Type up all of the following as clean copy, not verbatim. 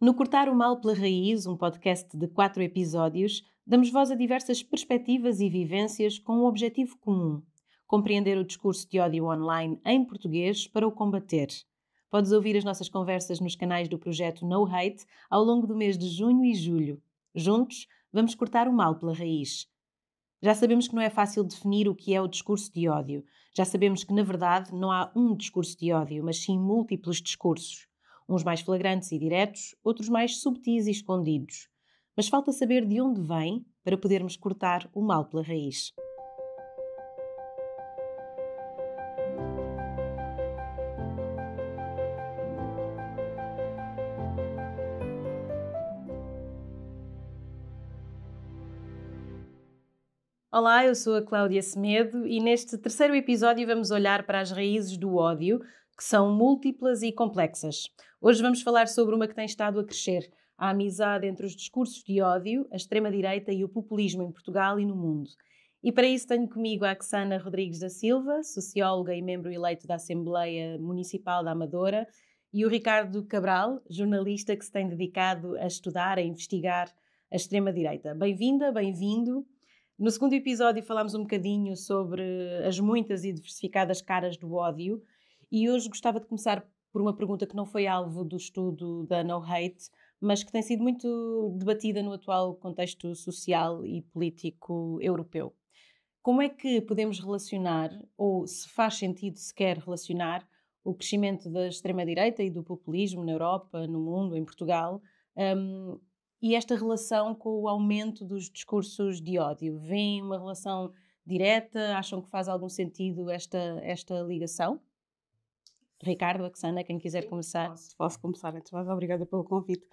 No Cortar o Mal pela Raiz, um podcast de 4 episódios, damos voz a diversas perspectivas e vivências com um objetivo comum: compreender o discurso de ódio online em português para o combater. Podes ouvir as nossas conversas nos canais do projeto No Hate ao longo do mês de junho e julho. Juntos, vamos cortar o mal pela raiz. Já sabemos que não é fácil definir o que é o discurso de ódio. Já sabemos que, na verdade, não há um discurso de ódio, mas sim múltiplos discursos. Uns mais flagrantes e diretos, outros mais subtis e escondidos. Mas falta saber de onde vem para podermos cortar o mal pela raiz. Olá, eu sou a Cláudia Semedo e neste terceiro episódio vamos olhar para as raízes do ódio, que são múltiplas e complexas. Hoje vamos falar sobre uma que tem estado a crescer: a amizade entre os discursos de ódio, a extrema-direita e o populismo em Portugal e no mundo. E para isso tenho comigo a Axana Rodrigues da Silva, socióloga e membro eleito da Assembleia Municipal da Amadora, e o Ricardo Cabral, jornalista que se tem dedicado a estudar, a investigar a extrema-direita. Bem-vinda, bem-vindo. No segundo episódio falámos um bocadinho sobre as muitas e diversificadas caras do ódio e hoje gostava de começar por uma pergunta que não foi alvo do estudo da No Hate, mas que tem sido muito debatida no atual contexto social e político europeu. Como é que podemos relacionar, ou se faz sentido sequer relacionar, o crescimento da extrema-direita e do populismo na Europa, no mundo, em Portugal, hum, e esta relação com o aumento dos discursos de ódio? Vêem uma relação direta? Acham que faz algum sentido esta ligação? Ricardo, Axana, quem quiser começar. Posso começar, antes de mais, obrigada pelo convite.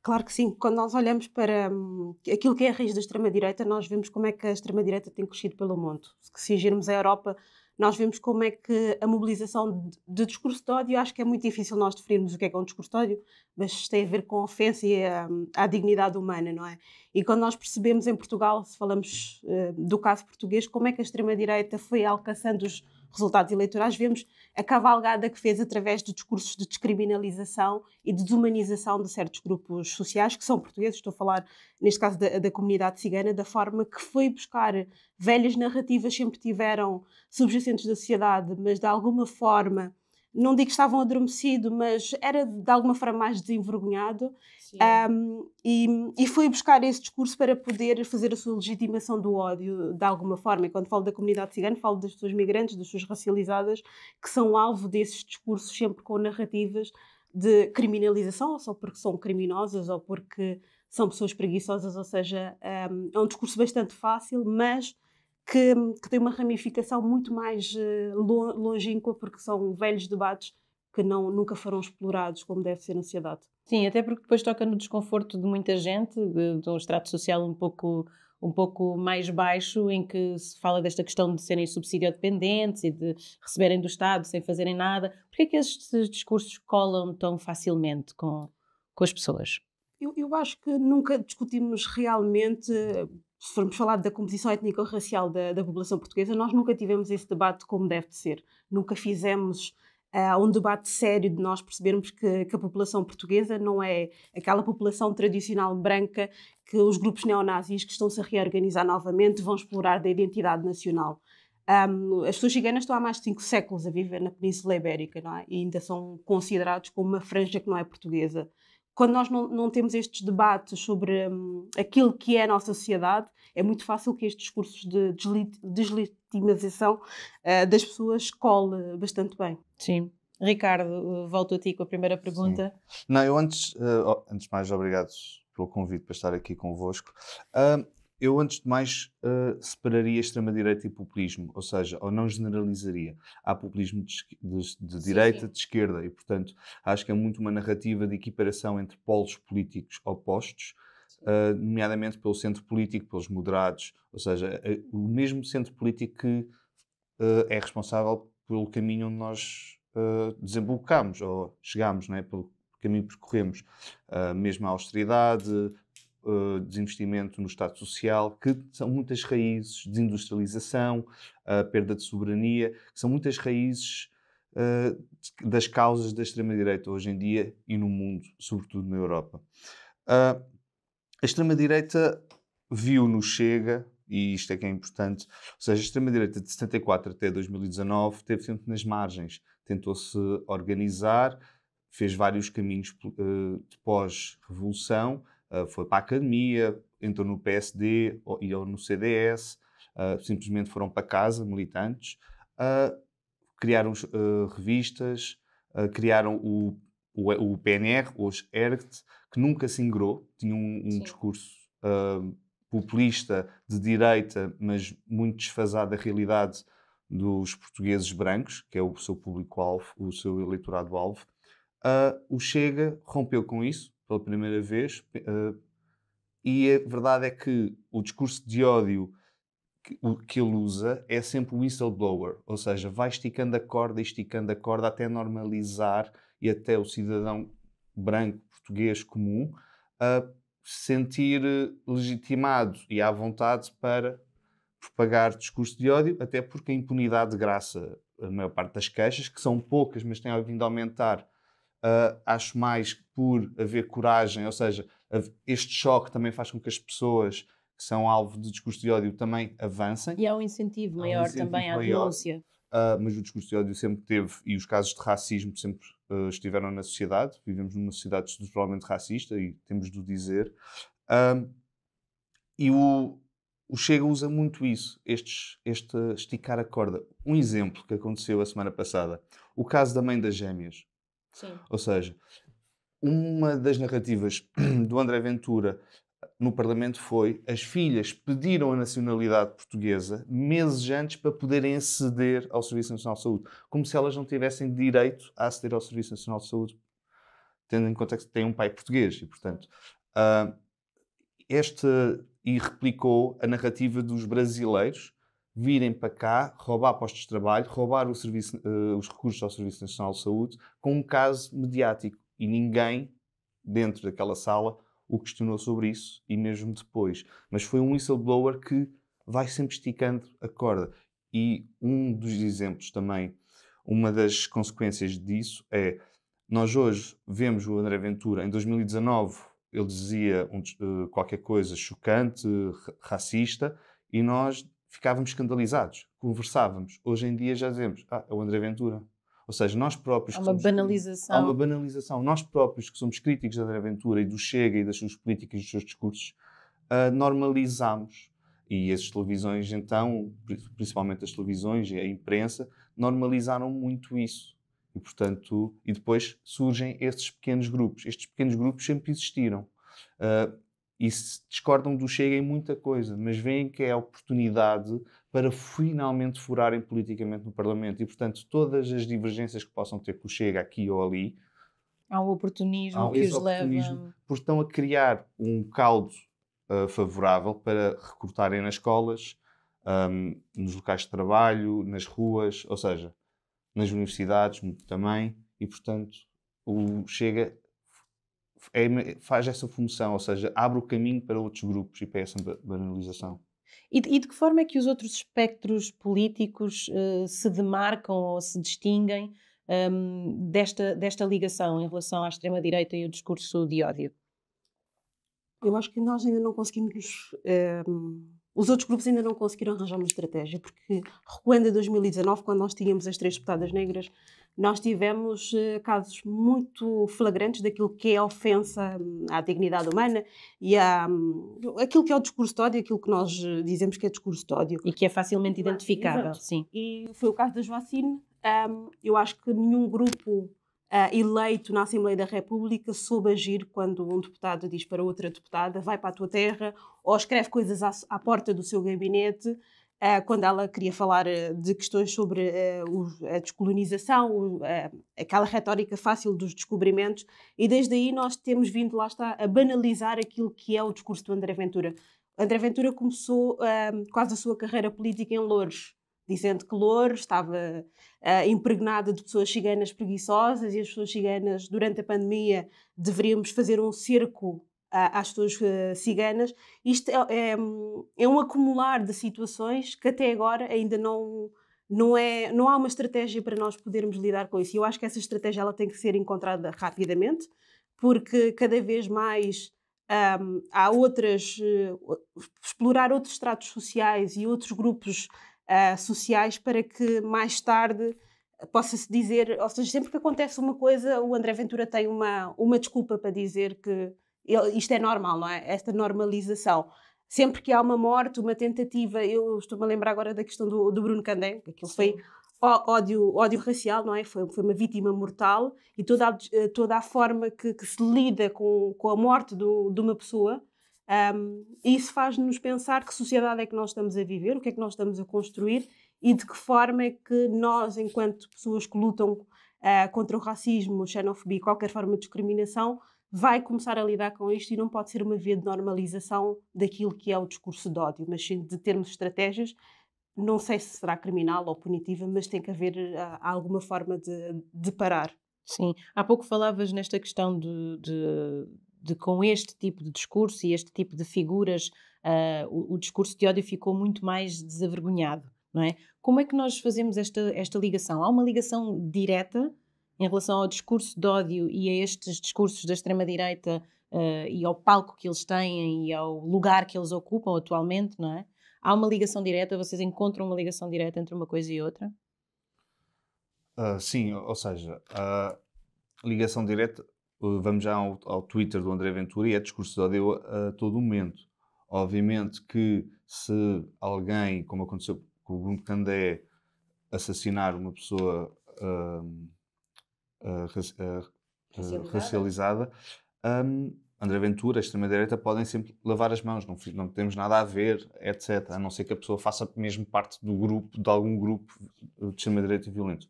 Claro que sim, quando nós olhamos para aquilo que é a raiz da extrema-direita, nós vemos como é que a extrema-direita tem crescido pelo mundo. Se cingirmos a Europa, nós vemos como é que a mobilização de discurso de ódio, acho que é muito difícil nós definirmos o que é um discurso de ódio, mas tem a ver com a ofensa e à dignidade humana, não é? E quando nós percebemos em Portugal, se falamos do caso português, como é que a extrema-direita foi alcançando os resultados eleitorais, vemos a cavalgada que fez através de discursos de descriminalização e de desumanização de certos grupos sociais que são portugueses. Estou a falar, neste caso, da comunidade cigana, da forma que foi buscar velhas narrativas, sempre tiveram subjacentes da sociedade, mas de alguma forma, não digo que estavam adormecidos, mas era de alguma forma mais desenvergonhado. E foi buscar esse discurso para poder fazer a sua legitimação do ódio de alguma forma. E quando falo da comunidade cigana, falo das pessoas migrantes, das pessoas racializadas, que são alvo desses discursos sempre com narrativas de criminalização, ou só porque são criminosas ou porque são pessoas preguiçosas, ou seja, é um discurso bastante fácil, mas que tem uma ramificação muito mais longínqua, porque são velhos debates que nunca foram explorados como deve ser na sociedade. Sim, até porque depois toca no desconforto de muita gente, de um estrato social um pouco mais baixo, em que se fala desta questão de serem subsidiodependentes e de receberem do Estado sem fazerem nada. Porquê é que estes discursos colam tão facilmente com as pessoas? Eu acho que nunca discutimos realmente, se formos falar da composição étnico-racial da população portuguesa, nós nunca tivemos esse debate como deve de ser. Nunca fizemos um debate sério de nós percebermos que a população portuguesa não é aquela população tradicional branca que os grupos neonazis que estão-se a reorganizar novamente vão explorar da identidade nacional. As pessoas ciganas estão há mais de 5 séculos a viver na Península Ibérica, não é? E ainda são considerados como uma franja que não é portuguesa. Quando nós não temos estes debates sobre aquilo que é a nossa sociedade, é muito fácil que estes discursos de deslegitimação das pessoas cole bastante bem. Sim. Ricardo, volto a ti com a primeira pergunta. Sim. Não, eu antes de mais, obrigado pelo convite para estar aqui convosco. Eu, antes de mais, separaria extrema-direita e populismo, ou seja, ou não generalizaria. Há populismo de direita, sim. de esquerda, e, portanto, acho que é muito uma narrativa de equiparação entre polos políticos opostos, nomeadamente pelo centro político, pelos moderados, ou seja, o mesmo centro político que é responsável pelo caminho onde nós desembocamos, ou chegamos, não é? Pelo caminho que percorremos, mesmo a austeridade, desinvestimento no Estado Social, que são muitas raízes, desindustrialização, a perda de soberania, que são muitas raízes das causas da extrema-direita hoje em dia e no mundo, sobretudo na Europa. A extrema-direita viu no Chega, e isto é que é importante, ou seja, a extrema-direita de 74 até 2019 esteve sempre nas margens, tentou-se organizar, fez vários caminhos de pós-revolução, foi para a academia, entrou no PSD ou no CDS, simplesmente foram para casa, militantes, criaram revistas, criaram o PNR, os ERGT, que nunca se ingrou, tinha um discurso populista de direita, mas muito desfasado da realidade dos portugueses brancos, que é o seu público-alvo, o seu eleitorado-alvo. O Chega rompeu com isso pela primeira vez, e a verdade é que o discurso de ódio que ele usa é sempre o whistleblower, ou seja, vai esticando a corda até normalizar e até o cidadão branco português comum sentir legitimado e à vontade para propagar discurso de ódio, até porque a impunidade de graça, a maior parte das queixas, que são poucas, mas têm vindo a aumentar, acho mais por haver coragem, ou seja, este choque também faz com que as pessoas que são alvo de discurso de ódio também avancem. E há um incentivo maior também à denúncia. Mas o discurso de ódio sempre teve, e os casos de racismo sempre estiveram na sociedade. Vivemos numa sociedade estruturalmente racista e temos de o dizer. E o Chega usa muito isso, este esticar a corda. Um exemplo que aconteceu a semana passada, o caso da mãe das gêmeas. Sim. Ou seja, uma das narrativas do André Ventura no Parlamento foi: as filhas pediram a nacionalidade portuguesa meses antes para poderem aceder ao Serviço Nacional de Saúde, como se elas não tivessem direito a aceder ao Serviço Nacional de Saúde, tendo em conta que têm um pai português. E, portanto, e replicou a narrativa dos brasileiros virem para cá, roubar postos de trabalho, roubar os recursos ao Serviço Nacional de Saúde, com um caso mediático. E ninguém, dentro daquela sala, o questionou sobre isso, e mesmo depois. Mas foi um whistleblower que vai sempre esticando a corda. E um dos exemplos também, uma das consequências disso é, nós hoje vemos o André Ventura, em 2019, ele dizia qualquer coisa chocante, racista, e nós ficávamos escandalizados, conversávamos. Hoje em dia já dizemos, é o André Ventura. Ou seja, nós próprios... Há uma banalização. Há uma banalização. Nós próprios, que somos críticos da André Ventura e do Chega e das suas políticas e dos seus discursos, normalizamos. E as televisões, então, principalmente as televisões e a imprensa, normalizaram muito isso. E, portanto, e depois surgem estes pequenos grupos. Estes pequenos grupos sempre existiram. E se discordam do Chega em muita coisa, mas veem que é a oportunidade para finalmente furarem politicamente no Parlamento. E, portanto, todas as divergências que possam ter com o Chega aqui ou ali... Há um oportunismo que os leva... Porque estão a criar um caldo favorável para recrutarem nas escolas, nos locais de trabalho, nas ruas, ou seja, nas universidades também. E, portanto, o Chega faz essa função, ou seja, abre o caminho para outros grupos e para essa banalização. E de que forma é que os outros espectros políticos se demarcam ou se distinguem desta ligação em relação à extrema-direita e ao discurso de ódio? Eu acho que nós ainda não conseguimos... os outros grupos ainda não conseguiram arranjar uma estratégia, porque recuando a 2019, quando nós tínhamos as 3 deputadas negras, nós tivemos casos muito flagrantes daquilo que é a ofensa à dignidade humana e aquilo que é o discurso de ódio, aquilo que nós dizemos que é discurso de ódio. E que é facilmente identificável, sim. E foi o caso da Joacine. Eu acho que nenhum grupo eleito na Assembleia da República soube agir quando um deputado diz para outra deputada: vai para a tua terra, ou escreve coisas à porta do seu gabinete, quando ela queria falar de questões sobre a descolonização, aquela retórica fácil dos descobrimentos. E desde aí nós temos vindo, lá está, a banalizar aquilo que é o discurso do André Ventura. André Ventura começou quase a sua carreira política em Loures, dizendo que Loures estava impregnada de pessoas ciganas preguiçosas e as pessoas ciganas, durante a pandemia, deveríamos fazer um cerco às pessoas ciganas. Isto é um acumular de situações que até agora ainda não não há uma estratégia para nós podermos lidar com isso. E eu acho que essa estratégia ela tem que ser encontrada rapidamente, porque cada vez mais há explorar outros estratos sociais e outros grupos sociais para que mais tarde possa-se dizer, ou seja, sempre que acontece uma coisa, o André Ventura tem uma desculpa para dizer que isto é normal, não é? Esta normalização. Sempre que há uma morte, uma tentativa, eu estou-me a lembrar agora da questão do Bruno Candé, que aquilo foi ódio racial, não é? Foi uma vítima mortal e toda a forma que se lida com a morte de uma pessoa, isso faz-nos pensar que sociedade é que nós estamos a viver, o que é que nós estamos a construir e de que forma é que nós, enquanto pessoas que lutam contra o racismo, a xenofobia, qualquer forma de discriminação, vai começar a lidar com isto e não pode ser uma via de normalização daquilo que é o discurso de ódio, mas sim de termos estratégias. Não sei se será criminal ou punitiva, mas tem que haver alguma forma de parar. Sim. Há pouco falavas nesta questão de com este tipo de discurso e este tipo de figuras, o discurso de ódio ficou muito mais desavergonhado, não é? Como é que nós fazemos esta ligação? Há uma ligação direta em relação ao discurso de ódio e a estes discursos da extrema-direita e ao palco que eles têm e ao lugar que eles ocupam atualmente, não é? Há uma ligação direta? Vocês encontram uma ligação direta entre uma coisa e outra? Sim, ou seja, a ligação direta, vamos já ao Twitter do André Ventura e é discurso de ódio a todo momento. Obviamente que se alguém, como aconteceu com o Bruno Candé, assassinar uma pessoa racializada, André Ventura, a extrema-direita, podem sempre lavar as mãos, não temos nada a ver, etc. A não ser que a pessoa faça mesmo parte de algum grupo de extrema-direita violento.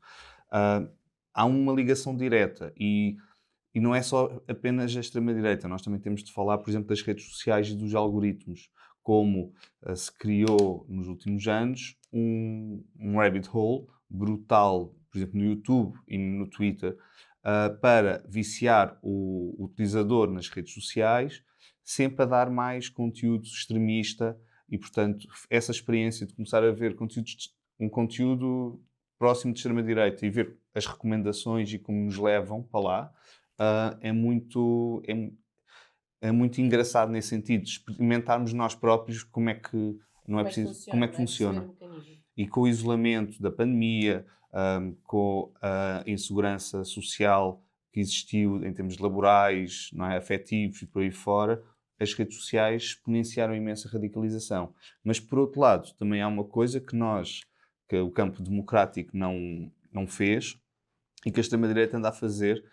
Há uma ligação direta e não é só apenas a extrema-direita. Nós também temos de falar, por exemplo, das redes sociais e dos algoritmos. Como se criou nos últimos anos um rabbit hole brutal, por exemplo, no YouTube e no Twitter, para viciar o utilizador nas redes sociais, sempre a dar mais conteúdo extremista e, portanto, essa experiência de começar a ver um conteúdo próximo de extrema-direita e ver as recomendações e como nos levam para lá, é muito engraçado nesse sentido, de experimentarmos nós próprios como é que funciona. E com o isolamento da pandemia, com a insegurança social que existiu em termos laborais, não é, afetivos e por aí fora, as redes sociais exponenciaram a imensa radicalização. Mas, por outro lado, também há uma coisa que o campo democrático não fez e que a extrema-direita anda a fazer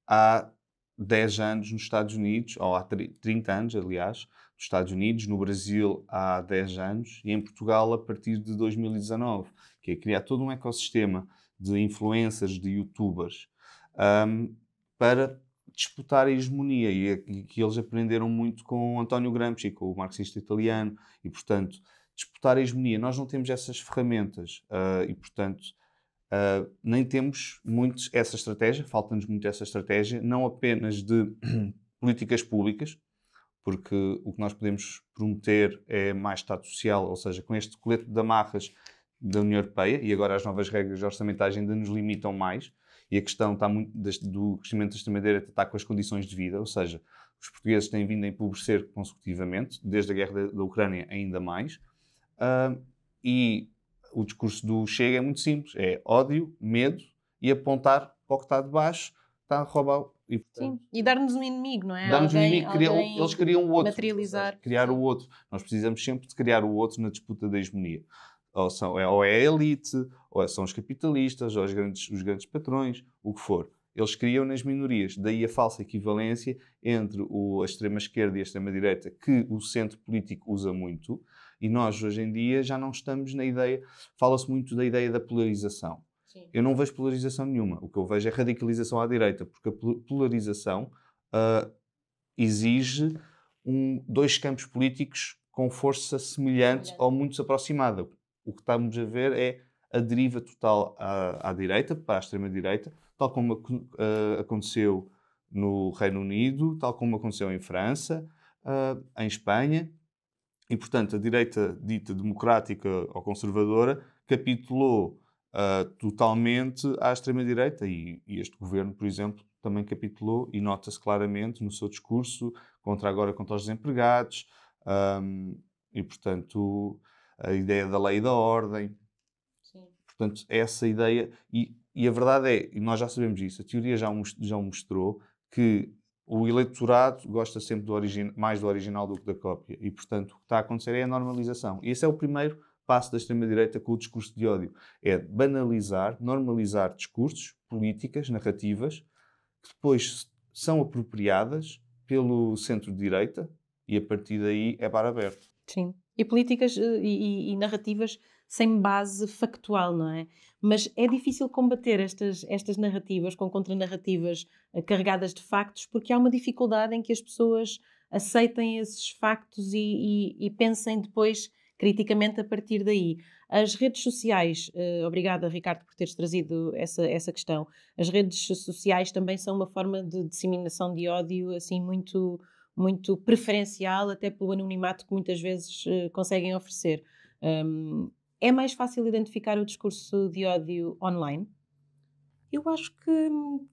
há 10 anos nos Estados Unidos, ou há 30 anos, aliás, nos Estados Unidos, no Brasil há 10 anos e em Portugal a partir de 2019, que é criar todo um ecossistema de influencers, de youtubers, para disputar a hegemonia e que eles aprenderam muito com António Gramsci, com o marxista italiano, e portanto, disputar a hegemonia. Nós não temos essas ferramentas e portanto, nem temos muito essa estratégia, falta-nos muito essa estratégia, não apenas de políticas públicas, porque o que nós podemos prometer é mais Estado social, ou seja, com este colete de amarras da União Europeia, e agora as novas regras orçamentais ainda nos limitam mais, e a questão está muito do crescimento da extrema-direita está com as condições de vida, ou seja, os portugueses têm vindo a empobrecer consecutivamente, desde a guerra da Ucrânia ainda mais, e o discurso do Chega é muito simples, é ódio, medo e apontar para o que está de baixo, está a roubar. E, portanto, sim, e dar-nos um inimigo, não é? Dar-nos um inimigo, eles criam o outro. Materializar. Criar o outro. Nós precisamos sempre de criar o outro na disputa da hegemonia. Ou é a elite, ou são os capitalistas, ou os grandes patrões, o que for. Eles criam nas minorias. Daí a falsa equivalência entre a extrema-esquerda e a extrema-direita, que o centro político usa muito, e nós, hoje em dia, já não estamos na ideia... Fala-se muito da ideia da polarização. Sim. Eu não vejo polarização nenhuma. O que eu vejo é radicalização à direita, porque a polarização exige dois campos políticos com força semelhante ou muito aproximada. O que estamos a ver é a deriva total à direita, para a extrema-direita, tal como aconteceu no Reino Unido, tal como aconteceu em França, em Espanha. E, portanto, a direita dita democrática ou conservadora capitulou totalmente à extrema-direita e este governo, por exemplo, também capitulou e nota-se claramente no seu discurso contra os desempregados e, portanto, a ideia da lei e da ordem. Sim. Portanto, essa ideia... E a verdade é, e nós já sabemos isso, a teoria já o mostrou, que o eleitorado gosta sempre mais do original do que da cópia. E, portanto, o que está a acontecer é a normalização. E esse é o primeiro passo da extrema-direita com o discurso de ódio. É banalizar, normalizar discursos, políticas, narrativas, que depois são apropriadas pelo centro-direita e, a partir daí, é bar aberto. Sim. E políticas e narrativas sem base factual, não é? Mas é difícil combater estas narrativas com contranarrativas carregadas de factos, porque há uma dificuldade em que as pessoas aceitem esses factos e pensem depois criticamente a partir daí. As redes sociais, obrigada Ricardo por teres trazido essa questão, as redes sociais também são uma forma de disseminação de ódio assim muito preferencial, até pelo anonimato que muitas vezes conseguem oferecer. É mais fácil identificar o discurso de ódio online? Eu acho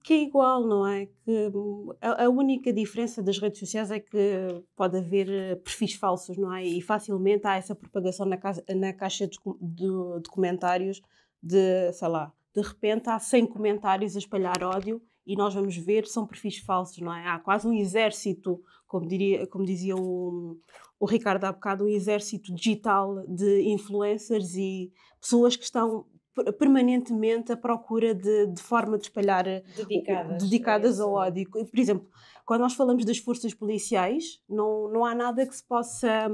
que é igual, não é? Que a única diferença das redes sociais é que pode haver perfis falsos, não é? E facilmente há essa propagação na caixa de comentários sei lá, de repente há 100 comentários a espalhar ódio e nós vamos ver, são perfis falsos, não é? Há quase um exército, como dizia o Ricardo há bocado, um exército digital de influencers e pessoas que estão permanentemente à procura de forma de espalhar dedicadas ao ódio. Por exemplo, quando nós falamos das forças policiais, não há nada que se possa...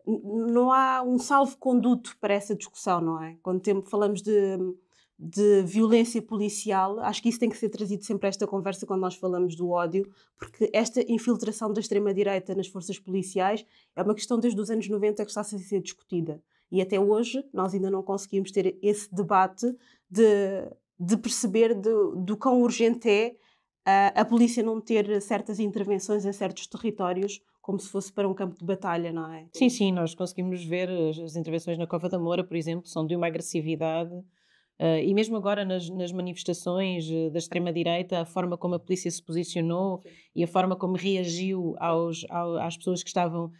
Não há um salvo-conduto para essa discussão, não é? Quando falamos de violência policial, acho que isso tem que ser trazido sempre a esta conversa quando nós falamos do ódio, porque esta infiltração da extrema-direita nas forças policiais é uma questão desde os anos 90 que está a ser discutida. E até hoje nós ainda não conseguimos ter esse debate de perceber do quão urgente é a polícia não ter certas intervenções em certos territórios como se fosse para um campo de batalha, não é? Sim, nós conseguimos ver as intervenções na Cova da Moura, por exemplo, são de uma agressividade. E mesmo agora nas manifestações da extrema-direita, a forma como a polícia se posicionou e a forma como reagiu às pessoas que estavam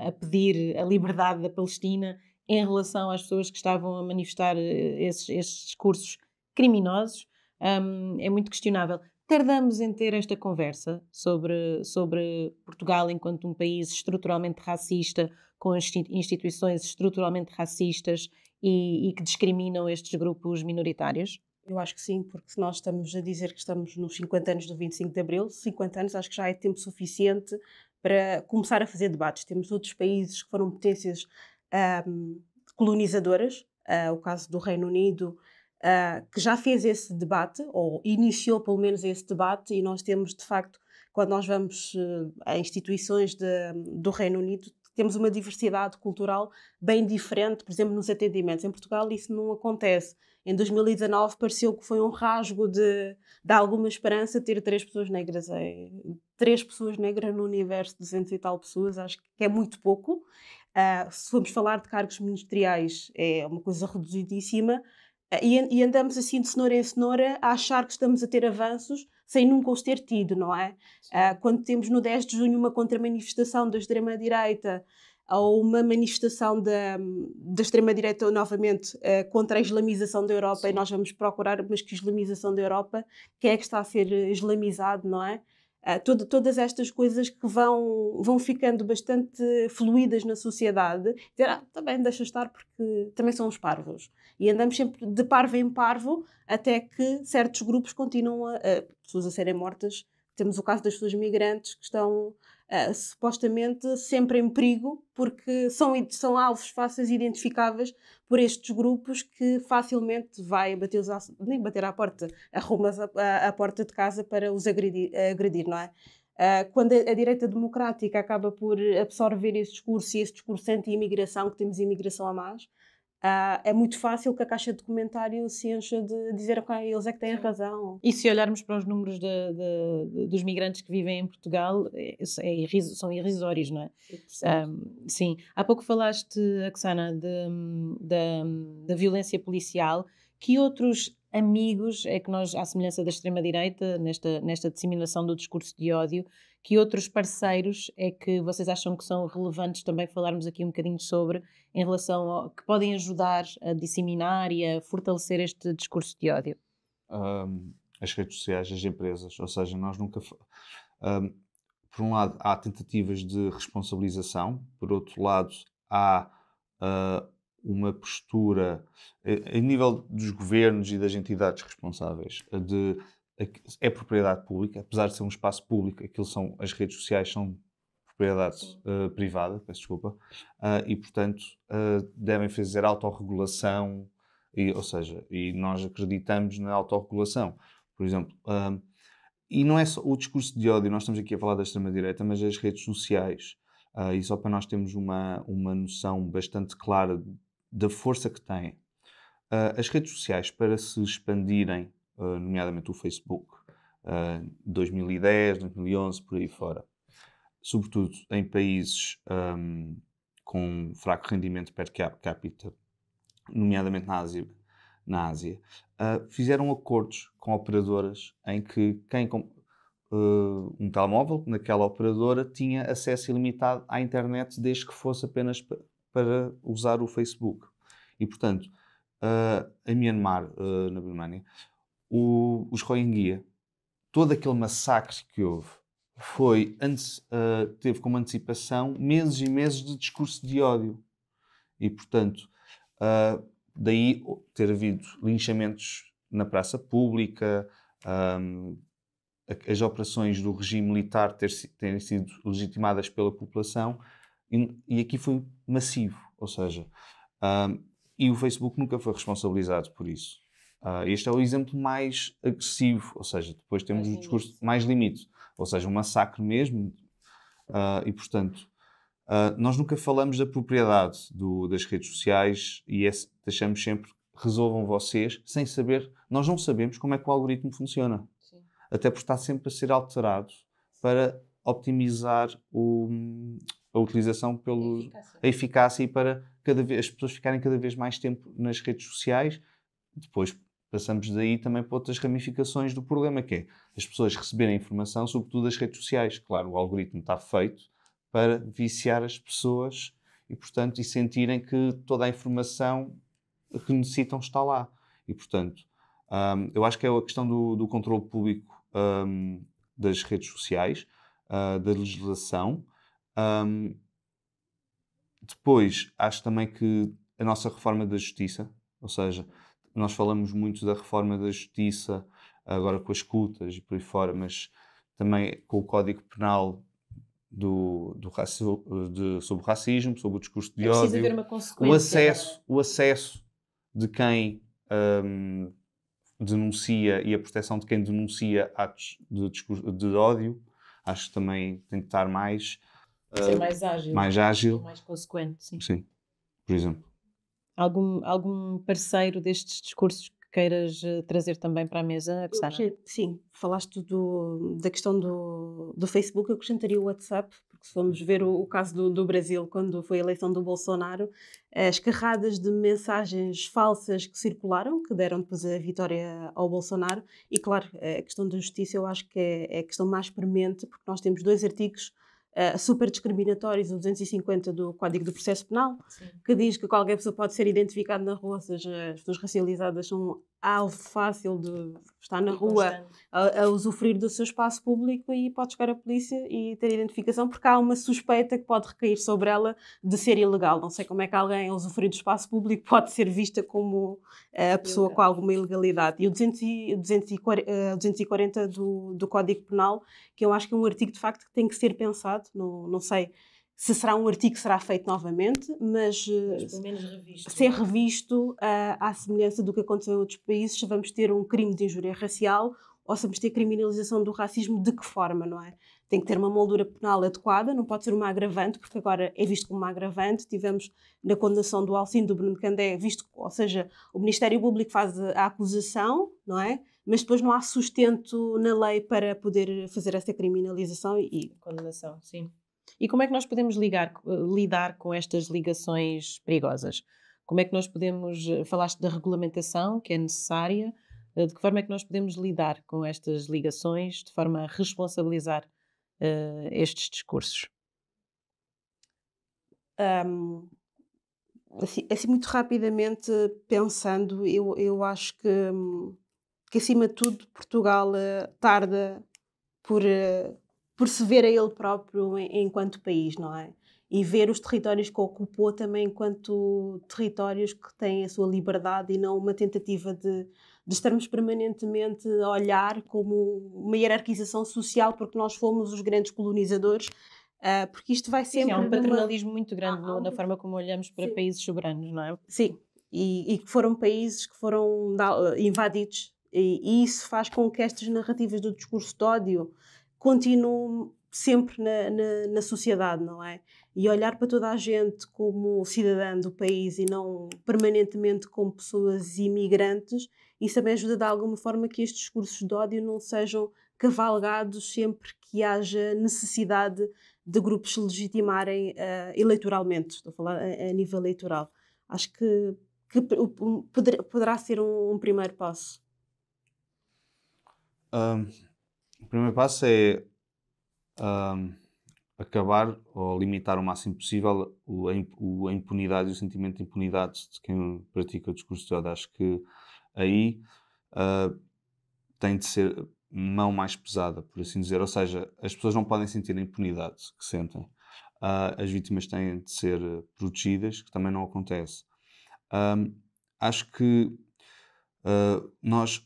a pedir a liberdade da Palestina em relação às pessoas que estavam a manifestar esses discursos criminosos, é muito questionável. Tardamos em ter esta conversa sobre Portugal enquanto um país estruturalmente racista, com instituições estruturalmente racistas e que discriminam estes grupos minoritários? Eu acho que sim, porque se nós estamos a dizer que estamos nos 50 anos do 25 de Abril, 50 anos acho que já é tempo suficiente para começar a fazer debates. Temos outros países que foram potências colonizadoras, o caso do Reino Unido, que já fez esse debate, ou iniciou pelo menos esse debate, e nós temos, de facto, quando nós vamos a instituições do Reino Unido, temos uma diversidade cultural bem diferente, por exemplo, nos atendimentos. Em Portugal isso não acontece. Em 2019 pareceu que foi um rasgo de alguma esperança ter 3 pessoas negras. 3 pessoas negras no universo de 200 e tal pessoas, acho que é muito pouco. Se formos falar de cargos ministeriais, é uma coisa reduzidíssima. E andamos assim de cenoura em cenoura a achar que estamos a ter avanços sem nunca os ter tido, não é? Quando temos no 10 de junho uma contra-manifestação da extrema-direita ou uma manifestação da extrema-direita novamente contra a islamização da Europa, sim, e nós vamos procurar, mas que islamização da Europa? Quem é que está a ser islamizado, não é? Todas estas coisas que vão ficando bastante fluídas na sociedade, dizer, também deixa estar porque também são os parvos. E andamos sempre de parvo em parvo até que certos grupos continuam pessoas a serem mortas. Temos o caso das pessoas migrantes que estão supostamente sempre em perigo porque são alvos fáceis identificáveis por estes grupos que facilmente vai nem bater à porta, arrumas a porta de casa para os agredir, não é? Quando a direita democrática acaba por absorver esse discurso e esse discurso anti-imigração, que temos imigração a mais, é muito fácil que a caixa de comentário se encha de dizer ok, eles é que têm razão. E se olharmos para os números dos migrantes que vivem em Portugal, são irrisórios, não é? Sim. Há pouco falaste, Oksana, da violência policial. Que outros amigos é que nós, à semelhança da extrema-direita, nesta disseminação do discurso de ódio, que outros parceiros é que vocês acham que são relevantes também falarmos aqui um bocadinho sobre, em relação que podem ajudar a disseminar e a fortalecer este discurso de ódio? As redes sociais, as empresas, ou seja, nós nunca... por um lado, há tentativas de responsabilização, por outro lado, há uma postura, a nível dos governos e das entidades responsáveis, é propriedade pública, apesar de ser um espaço público, as redes sociais são propriedade privada, peço desculpa, e portanto devem fazer autorregulação, ou seja, e nós acreditamos na autorregulação. Por exemplo, e não é só o discurso de ódio, nós estamos aqui a falar da extrema-direita, mas as redes sociais, e só para nós termos uma noção bastante clara da força que têm. As redes sociais, para se expandirem, nomeadamente o Facebook, 2010, 2011, por aí fora, sobretudo em países com fraco rendimento per capita, nomeadamente na Ásia, fizeram acordos com operadoras em que quem um telemóvel naquela operadora tinha acesso ilimitado à internet desde que fosse apenas para usar o Facebook. E, portanto, em Myanmar, na Birmânia, os Rohingya, todo aquele massacre que houve, teve como antecipação meses e meses de discurso de ódio. E, portanto, daí ter havido linchamentos na praça pública, as operações do regime militar terem sido legitimadas pela população, e aqui foi massivo, ou seja, e o Facebook nunca foi responsabilizado por isso. Este é o exemplo mais agressivo, ou seja, depois temos o discurso mais limite, ou seja, um massacre mesmo, e portanto, nós nunca falamos da propriedade das redes sociais e deixamos sempre, resolvam vocês, sem saber, nós não sabemos como é que o algoritmo funciona. Sim. Até porque está sempre a ser alterado para optimizar a utilização, a eficácia, e para as pessoas ficarem cada vez mais tempo nas redes sociais. Depois passamos daí também para outras ramificações do problema, que é as pessoas receberem informação, sobretudo das redes sociais. Claro, o algoritmo está feito para viciar as pessoas e, portanto, sentirem que toda a informação que necessitam está lá. E, portanto, eu acho que é a questão do controle público das redes sociais, da legislação. Depois, acho também que a nossa reforma da justiça, ou seja, nós falamos muito da reforma da justiça, agora com as escutas e por aí fora, mas também com o Código Penal sobre o racismo, sobre o discurso de ódio. Precisa haver uma consequência. O acesso de quem denuncia e a proteção de quem denuncia atos de ódio, acho que também tem que estar mais... ser mais ágil. Mais consequente, sim. Sim, por exemplo. Algum parceiro destes discursos que queiras trazer também para a mesa, Oksana? Sim, falaste da questão do Facebook, eu acrescentaria o WhatsApp, porque se formos ver o caso do Brasil, quando foi a eleição do Bolsonaro, as carradas de mensagens falsas que circularam, que deram depois a vitória ao Bolsonaro, e claro, a questão da justiça eu acho que é a questão mais premente, porque nós temos 2 artigos super discriminatórios, o 250 do Código do Processo Penal, sim, que diz que qualquer pessoa pode ser identificada na rua, ou seja, as pessoas racializadas são alvo fácil de estar na rua a usufruir do seu espaço público e pode chegar a polícia e ter identificação porque há uma suspeita que pode recair sobre ela de ser ilegal. Não sei como é que alguém a usufruir do espaço público pode ser vista como a pessoa com alguma ilegalidade. E o 240 do Código Penal, que eu acho que é um artigo de facto que tem que ser pensado, não sei se será um artigo que será feito novamente, mas pelo menos revisto, ser revisto à semelhança do que aconteceu em outros países, se vamos ter um crime de injúria racial possamos ter criminalização do racismo, de que forma, não é? Tem que ter uma moldura penal adequada, não pode ser uma agravante, porque agora é visto como uma agravante. Tivemos na condenação do Alcine, do Bruno Candé, visto, ou seja, o Ministério Público faz a acusação, não é? Mas depois não há sustento na lei para poder fazer essa criminalização e condenação, sim. E como é que nós podemos lidar com estas ligações perigosas? Como é que nós podemos, falaste da regulamentação que é necessária, de que forma é que nós podemos lidar com estas ligações de forma a responsabilizar estes discursos? Assim muito rapidamente pensando, eu acho que acima de tudo Portugal tarda por se ver a ele próprio enquanto país, não é? E ver os territórios que ocupou também enquanto territórios que têm a sua liberdade e não uma tentativa de estarmos permanentemente a olhar como uma hierarquização social porque nós fomos os grandes colonizadores, porque isto vai sempre... Sim, há um paternalismo muito grande na um... forma como olhamos para Sim. países soberanos, não é? Sim, e que foram países que foram invadidos, e isso faz com que estas narrativas do discurso de ódio continuem sempre na sociedade, não é? E olhar para toda a gente como cidadã do país e não permanentemente como pessoas imigrantes, isso também ajuda de alguma forma que estes discursos de ódio não sejam cavalgados sempre que haja necessidade de grupos se legitimarem eleitoralmente. Estou a falar a nível eleitoral. Acho que poderá ser um primeiro passo. O primeiro passo é acabar ou limitar o máximo possível a impunidade e o sentimento de impunidade de quem pratica o discurso de ódio. Acho que aí tem de ser mão mais pesada, por assim dizer. Ou seja, as pessoas não podem sentir a impunidade que sentem. As vítimas têm de ser protegidas, que também não acontece. Acho que nós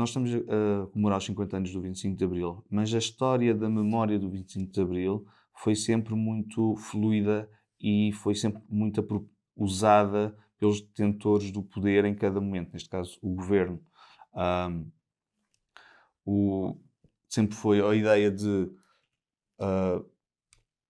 estamos a comemorar os 50 anos do 25 de Abril, mas a história da memória do 25 de Abril foi sempre muito fluida e foi sempre muito usada pelos detentores do poder em cada momento, neste caso o governo. Sempre foi a ideia de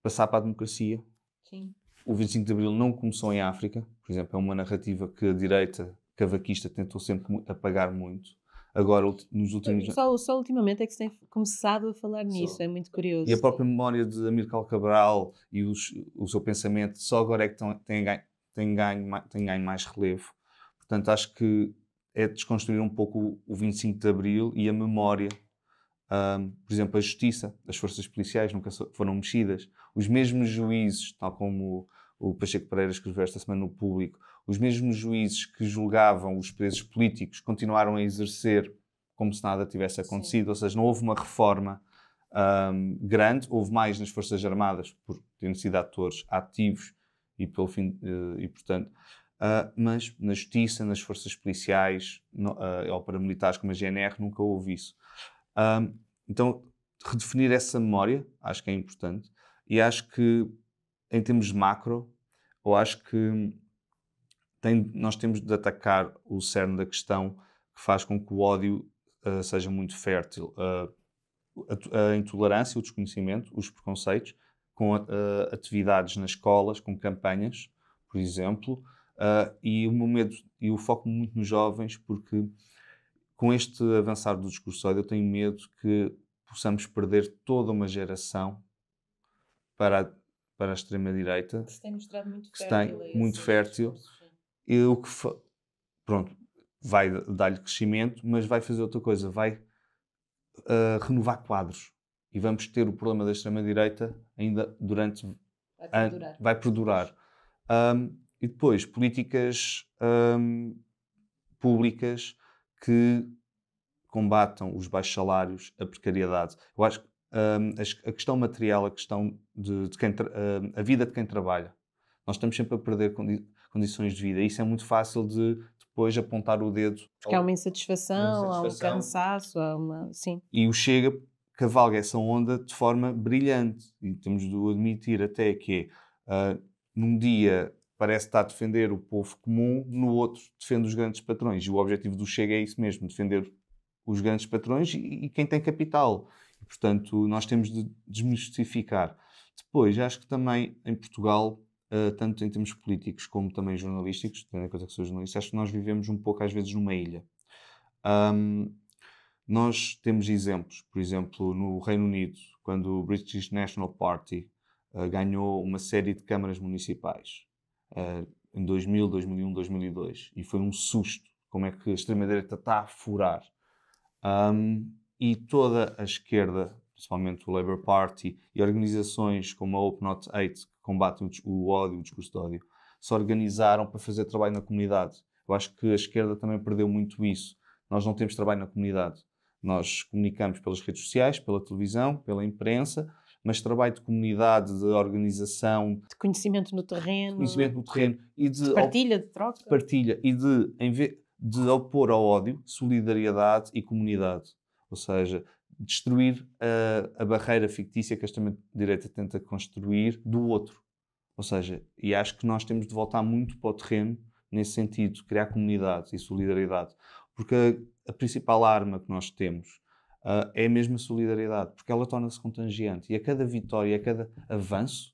passar para a democracia. Sim. O 25 de Abril não começou em África, por exemplo, é uma narrativa que a direita cavaquista tentou sempre apagar muito. Agora, nos últimos anos... Só ultimamente é que se tem começado a falar nisso, é muito curioso. E a própria memória de Amílcar Cabral e o seu pensamento só agora é que tem ganho mais relevo. Portanto, acho que é desconstruir um pouco o 25 de Abril e a memória. Por exemplo, a justiça, as forças policiais nunca foram mexidas. Os mesmos juízes, tal como o Pacheco Pereira escreveu esta semana no Público, os mesmos juízes que julgavam os presos políticos continuaram a exercer como se nada tivesse acontecido. Sim. Ou seja, não houve uma reforma grande, houve mais nas Forças Armadas por terem sido atores ativos e pelo fim, e portanto, mas na justiça, nas forças policiais ou paramilitares como a GNR nunca houve isso. Então, redefinir essa memória acho que é importante, e acho que em termos de macro, eu acho que nós temos de atacar o cerne da questão que faz com que o ódio seja muito fértil. A intolerância, o desconhecimento, os preconceitos, com atividades nas escolas, com campanhas, por exemplo, e o meu medo e o foco muito nos jovens, porque com este avançar do discurso de ódio eu tenho medo que possamos perder toda uma geração para a extrema-direita, que se tem mostrado muito que fértil, se tem muito fértil, e o que pronto, vai dar-lhe crescimento, mas vai fazer outra coisa, vai renovar quadros, e vamos ter o problema da extrema-direita ainda durante... Vai perdurar. E depois, políticas públicas que combatam os baixos salários, a precariedade. Eu acho que a questão material, a questão de quem a vida de quem trabalha, nós estamos sempre a perder condições de vida, e isso é muito fácil de depois apontar o dedo. Porque há uma insatisfação, há um cansaço, há uma... Sim. E o Chega cavalga essa onda de forma brilhante, e temos de o admitir até, que num dia parece estar a defender o povo comum, no outro defende os grandes patrões, e o objetivo do Chega é isso mesmo, defender os grandes patrões e quem tem capital. E, portanto, nós temos de desmistificar. Depois, acho que também em Portugal, tanto em termos políticos como também jornalísticos, tendo em conta que sou jornalista, acho que nós vivemos um pouco às vezes numa ilha. Nós temos exemplos, por exemplo, no Reino Unido, quando o British National Party ganhou uma série de câmaras municipais em 2000, 2001, 2002, e foi um susto como é que a extrema-direita está a furar. E toda a esquerda, principalmente o Labour Party e organizações como a Open Not Hate, que combatem o ódio, o discurso de ódio, se organizaram para fazer trabalho na comunidade. Eu acho que a esquerda também perdeu muito isso. Nós não temos trabalho na comunidade. Nós comunicamos pelas redes sociais, pela televisão, pela imprensa, mas trabalho de comunidade, de organização... De conhecimento no terreno. E de partilha, de troca. De partilha e de opor ao ódio, solidariedade e comunidade. Ou seja, destruir a barreira fictícia que a extrema-direita tenta construir do outro. Ou seja, e acho que nós temos de voltar muito para o terreno nesse sentido, criar comunidade e solidariedade. Porque a principal arma que nós temos é a mesma solidariedade, porque ela torna-se contagiante. E a cada vitória, a cada avanço,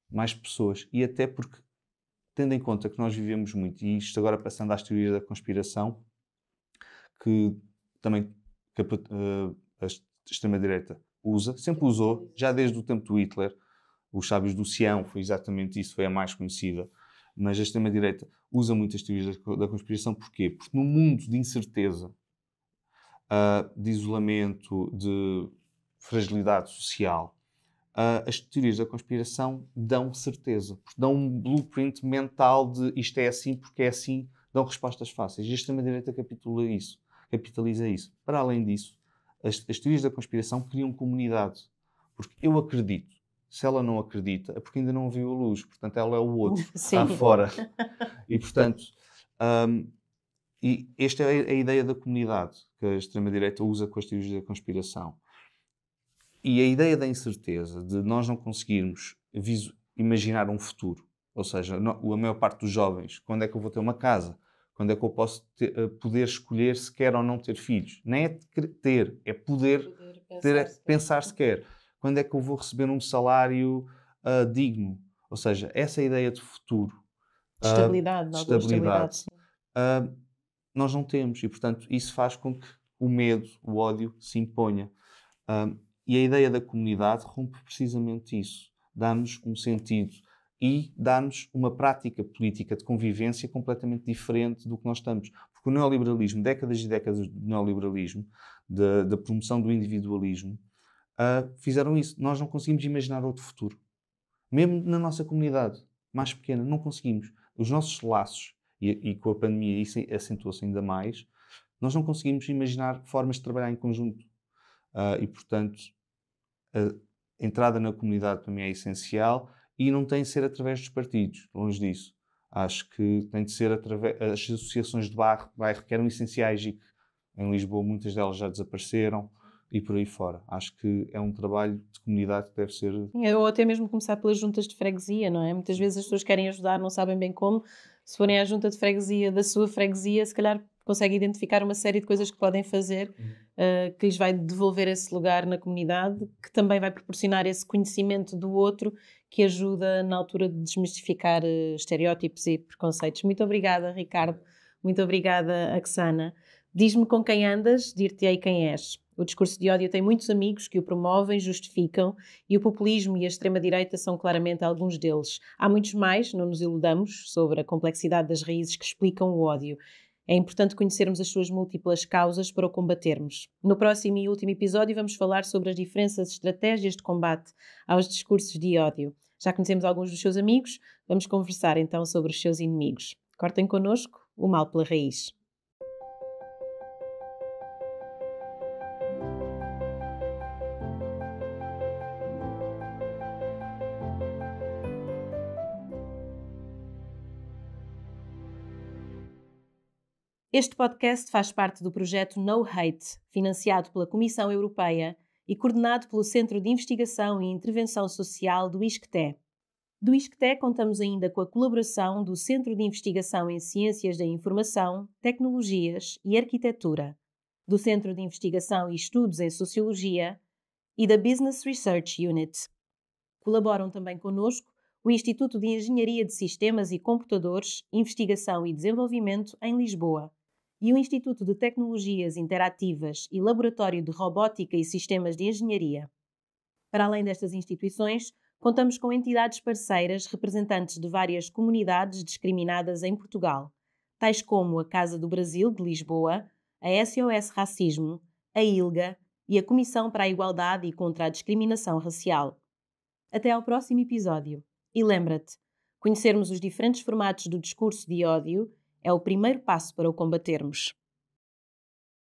mais pessoas. E até porque, tendo em conta que nós vivemos muito, e isto agora passando às teorias da conspiração, que também a extrema-direita usa, sempre usou, já desde o tempo do Hitler, os sábios do Sião, foi exatamente isso, foi a mais conhecida, mas a extrema-direita usa muito as teorias da conspiração. Porquê? Porque no mundo de incerteza, de isolamento, de fragilidade social, as teorias da conspiração dão certeza, porque dão um blueprint mental de isto é assim porque é assim, dão respostas fáceis. E a extrema-direita capitaliza isso. Para além disso, as teorias da conspiração criam comunidade, porque eu acredito. Se ela não acredita, é porque ainda não viu a luz. Portanto, ela é o outro, está fora. E, portanto, e esta é a ideia da comunidade que a extrema-direita usa com as teorias da conspiração. E a ideia da incerteza, de nós não conseguirmos imaginar um futuro. Ou seja, a maior parte dos jovens, quando é que eu vou ter uma casa? Quando é que eu posso poder escolher se quer ou não ter filhos? Nem é ter, é poder pensar se quer. Quando é que eu vou receber um salário digno? Ou seja, essa ideia de futuro. De estabilidade. Nós não temos. E, portanto, isso faz com que o medo, o ódio se imponha. E a ideia da comunidade rompe precisamente isso. Dá-nos um sentido e dá-nos uma prática política de convivência completamente diferente do que nós estamos. Porque o neoliberalismo, décadas e décadas de neoliberalismo, da promoção do individualismo, fizeram isso. Nós não conseguimos imaginar outro futuro. Mesmo na nossa comunidade mais pequena, não conseguimos. Os nossos laços, e com a pandemia isso acentuou-se ainda mais, nós não conseguimos imaginar formas de trabalhar em conjunto. E, portanto, a entrada na comunidade para mim é essencial e não tem de ser através dos partidos, longe disso. Acho que tem de ser através... As associações de bairro que eram essenciais e que em Lisboa muitas delas já desapareceram e por aí fora. Acho que é um trabalho de comunidade que deve ser... Ou até mesmo começar pelas juntas de freguesia, não é? Muitas vezes as pessoas querem ajudar, não sabem bem como. Se forem à junta de freguesia da sua freguesia, se calhar conseguem identificar uma série de coisas que podem fazer que lhes vai devolver esse lugar na comunidade, que também vai proporcionar esse conhecimento do outro que ajuda na altura de desmistificar estereótipos e preconceitos. Muito obrigada, Ricardo. Muito obrigada, Oksana. Diz-me com quem andas, dir-te-ei quem és. O discurso de ódio tem muitos amigos que o promovem, justificam, e o populismo e a extrema-direita são claramente alguns deles. Há muitos mais, não nos iludamos, sobre a complexidade das raízes que explicam o ódio. É importante conhecermos as suas múltiplas causas para o combatermos. No próximo e último episódio vamos falar sobre as diferentes estratégias de combate aos discursos de ódio. Já conhecemos alguns dos seus amigos, vamos conversar então sobre os seus inimigos. Cortem connosco o mal pela raiz. Este podcast faz parte do projeto No Hate, financiado pela Comissão Europeia e coordenado pelo Centro de Investigação e Intervenção Social do ISCTE. Do ISCTE contamos ainda com a colaboração do Centro de Investigação em Ciências da Informação, Tecnologias e Arquitetura. do Centro de Investigação e Estudos em Sociologia e da Business Research Unit. Colaboram também connosco o Instituto de Engenharia de Sistemas e Computadores, Investigação e Desenvolvimento em Lisboa e o Instituto de Tecnologias Interativas e Laboratório de Robótica e Sistemas de Engenharia. Para além destas instituições, contamos com entidades parceiras representantes de várias comunidades discriminadas em Portugal, tais como a Casa do Brasil de Lisboa, a SOS Racismo, a ILGA e a Comissão para a Igualdade e contra a Discriminação Racial. Até ao próximo episódio. E lembra-te, conhecermos os diferentes formatos do discurso de ódio é o primeiro passo para o combatermos.